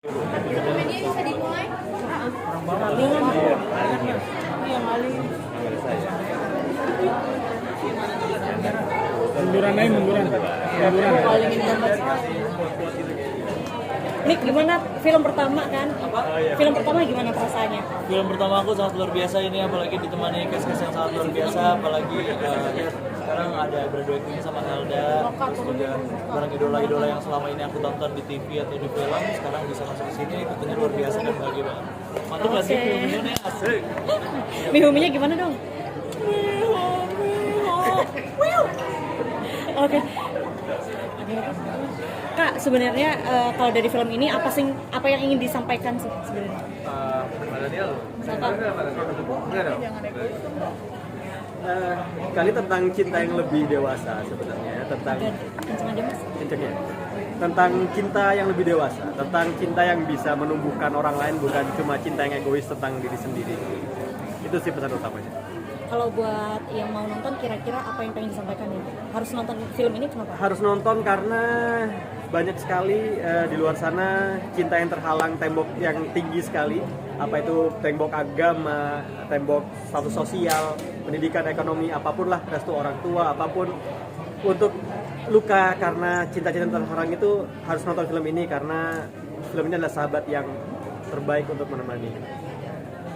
Satu media bisa dimulai? Munduran aja, munduran. Nick, gimana film pertama kan? Film pertama gimana perasaannya? Film pertama aku sangat luar biasa ini, apalagi ditemani cast yang sangat luar biasa, apalagi ya sekarang ada graduating sama Helda, terus juga barang idola-idola yang selama ini aku tonton di TV atau di film, sekarang bisa masuk ke sini, tentunya luar biasa dan bahagia banget. Mantap nggak sih filmnya nih, asik. Mihuminya gimana dong? Oke. Kak, sebenarnya kalau dari film ini apa yang ingin disampaikan sih sebenarnya? Pak Daniel, Kakak. enggak dong. Kali tentang cinta yang lebih dewasa sebenarnya, tentang Kenceng aja mas. kenceng ya. Tentang cinta yang lebih dewasa, tentang cinta yang bisa menumbuhkan orang lain, bukan cuma cinta yang egois tentang diri sendiri. Itu sih pesan utamanya. Kalau buat yang mau nonton, kira-kira apa yang pengen disampaikan ya? Harus nonton film ini kenapa? Harus nonton karena banyak sekali di luar sana cinta yang terhalang tembok yang tinggi sekali, apa itu tembok agama, tembok status sosial, pendidikan, ekonomi, apapun lah, restu orang tua, apapun, untuk luka karena cinta-cinta terhalang itu harus nonton film ini karena film ini adalah sahabat yang terbaik untuk menemani.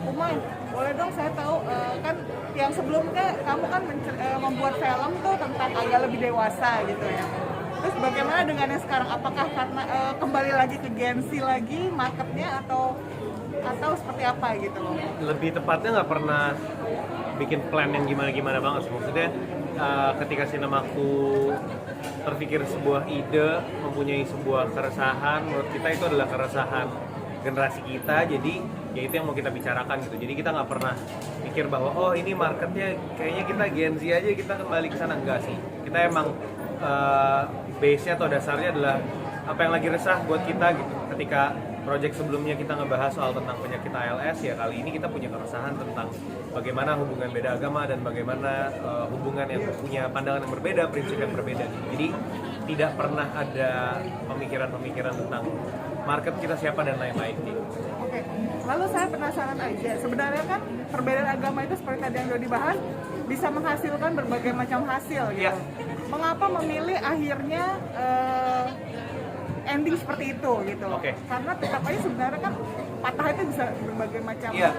Umay, boleh dong saya tahu kan yang sebelumnya kamu kan membuat film tuh tentang agak lebih dewasa gitu ya. Terus bagaimana dengan yang sekarang? Apakah karena kembali lagi ke Gen Z lagi marketnya atau seperti apa gitu loh? Lebih tepatnya nggak pernah bikin plan yang gimana-gimana banget sih. Maksudnya ketika sinemaku terpikir sebuah ide, mempunyai sebuah keresahan, menurut kita itu adalah keresahan generasi kita, jadi ya itu yang mau kita bicarakan gitu. Jadi kita nggak pernah pikir bahwa oh ini marketnya kayaknya kita Gen Z aja, kita kembali ke sana. Enggak sih, kita emang base-nya atau dasarnya adalah apa yang lagi resah buat kita gitu. Ketika project sebelumnya kita ngebahas soal tentang penyakit ALS, ya kali ini kita punya keresahan tentang bagaimana hubungan beda agama dan bagaimana hubungan yang punya pandangan yang berbeda, prinsip yang berbeda gitu. Jadi tidak pernah ada pemikiran-pemikiran tentang market kita siapa dan lain-lain gitu. Oke, lalu saya penasaran aja, sebenarnya kan perbedaan agama itu seperti tadi yang sudah dibahas bisa menghasilkan berbagai macam hasil gitu. Ya. Mengapa memilih akhirnya ending seperti itu gitu loh? Oke. Karena tetap aja sebenarnya kan patah itu bisa berbagai macam. Iya,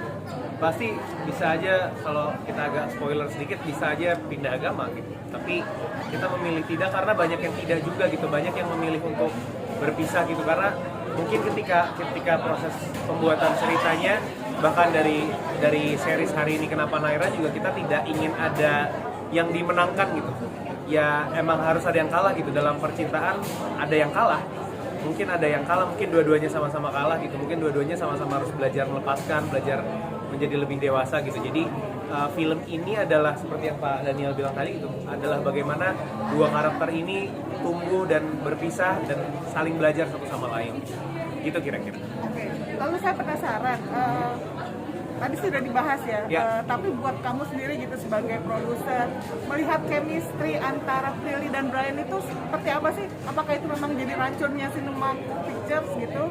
pasti bisa aja kalau kita agak spoiler sedikit bisa aja pindah agama gitu. Tapi kita memilih tidak karena banyak yang tidak juga gitu, banyak yang memilih untuk berpisah gitu karena mungkin ketika proses pembuatan ceritanya bahkan dari series hari ini Kenapa Naira juga kita tidak ingin ada yang dimenangkan gitu. Ya emang harus ada yang kalah gitu, dalam percintaan ada yang kalah. Mungkin ada yang kalah, mungkin dua-duanya sama-sama kalah gitu. Mungkin dua-duanya sama-sama harus belajar melepaskan, belajar menjadi lebih dewasa gitu. Jadi film ini adalah seperti yang Pak Daniel bilang tadi gitu, adalah bagaimana dua karakter ini tumbuh dan berpisah dan saling belajar satu sama lain. Gitu kira-kira. Oke, lalu saya penasaran, tadi sudah dibahas ya, Ya. Tapi buat kamu sendiri gitu sebagai produser, melihat chemistry antara Prilly dan Brian itu seperti apa sih? Apakah itu memang jadi racunnya Cinema Pictures gitu?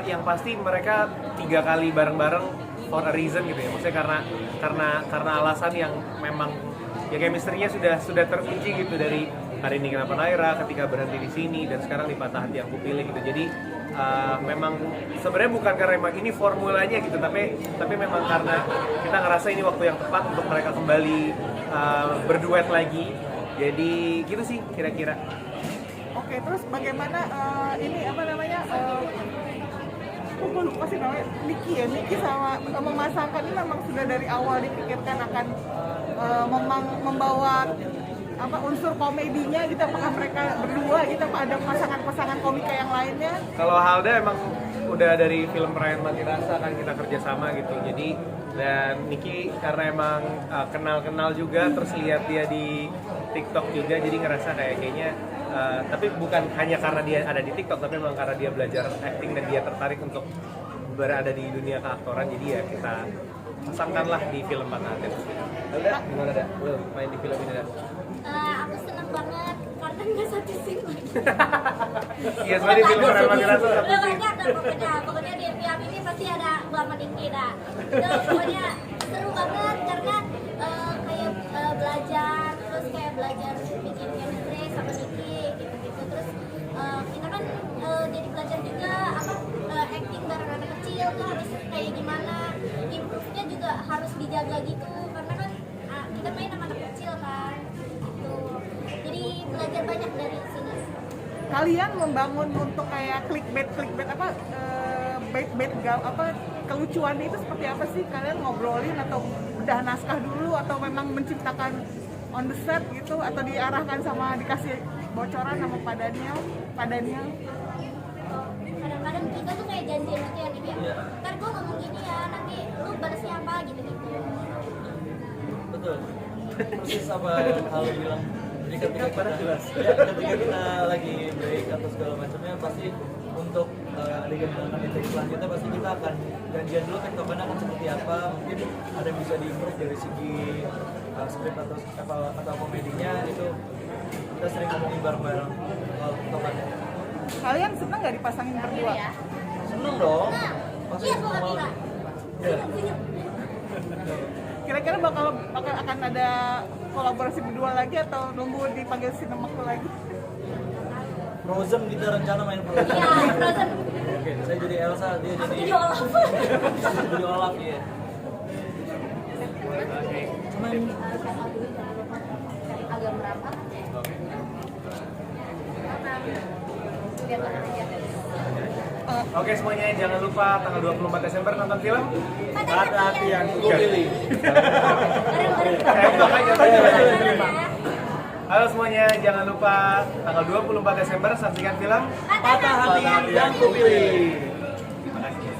Yang pasti mereka 3 kali bareng-bareng for a reason gitu ya. Maksudnya karena alasan yang memang ya chemistry-nya sudah teruji gitu dari hari ini Kenapa Naira, ketika berhenti di sini dan sekarang di Patah Hati Aku Pilih gitu. Jadi memang sebenarnya bukan karena memang ini formulanya gitu, tapi memang karena kita ngerasa ini waktu yang tepat untuk mereka kembali berduet lagi. Jadi gitu sih kira-kira. Oke, terus bagaimana ini apa namanya? Aku lupa sih namanya, Nicky sama memasangkan ini memang sudah dari awal dipikirkan akan membawa apa unsur komedinya gitu, apakah mereka berdua gitu, apa ada pasangan-pasangan komika yang lainnya? Kalau Halda emang udah dari film Perayaan Mati Rasa kan kita kerjasama gitu. Jadi dan Nicky karena emang kenal juga, terus lihat dia di TikTok juga, jadi ngerasa kayaknya tapi bukan hanya karena dia ada di TikTok, tapi memang karena dia belajar acting dan dia tertarik untuk berada di dunia keaktoran. Jadi ya kita pasangkanlah di film Patah Hati. Udah, gimana dah? Lo main di film ini dah? Aku seneng banget karena nggak satu scene lagi. Iya, soalnya di film Ramadhan tuh satu Udah scene. banyak dah pokoknya di episode ini pasti ada Muhammad Dingki dah. Itu pokoknya seru banget karena kayak belajar, terus kayak belajar bikin chemistry sama Niki gitu-gitu. Terus kita kan jadi belajar juga apa acting bareng anak kecil tuh harus kayak gimana, improve-nya juga harus dijaga gitu karena kan kita main sama anak kecil kan gitu. Jadi belajar banyak dari sini. Kalian membangun untuk kayak clickbait apa bait apa kelucuan itu seperti apa sih? Kalian ngobrolin atau udah naskah dulu atau memang menciptakan on the set gitu atau diarahkan sama dikasih bocoran sama Pak Daniel? Kadang-kadang kita tuh kayak janjian gitu ya nih ya. Iya. Ntar gue ngomong gini ya, nanti lu balasnya apa gitu-gitu. Betul. Persis apa yang Halo bilang. Jadi ketika kita lagi break atau segala macamnya pasti untuk adegan di take selanjutnya pasti kita akan janjian dulu tektokannya akan seperti apa, mungkin ada yang bisa diimprove dari segi script atau komedinya itu kita sering ngomongin bareng-bareng soal tektokannya. Kalian seneng nggak dipasangin berdua? Ya. Seneng dong. Nah, Pasti iya semua gue malam. kira. Iya. Kira-kira bakal akan ada kolaborasi berdua lagi atau nunggu dipanggil sinemaku lagi? Frozen kita rencana main Frozen. Iya, Frozen. Oke, saya jadi Elsa, dia Aku jadi jadi Olaf. jadi Olaf ya. Agak merapat. Biar tahan aja. Oke semuanya, jangan lupa tanggal 24 Desember nonton film. Hati-hati yang Gue pilih. Halo semuanya, jangan lupa tanggal 24 Desember saksikan film Patah hati yang ku pilih. Terima kasih.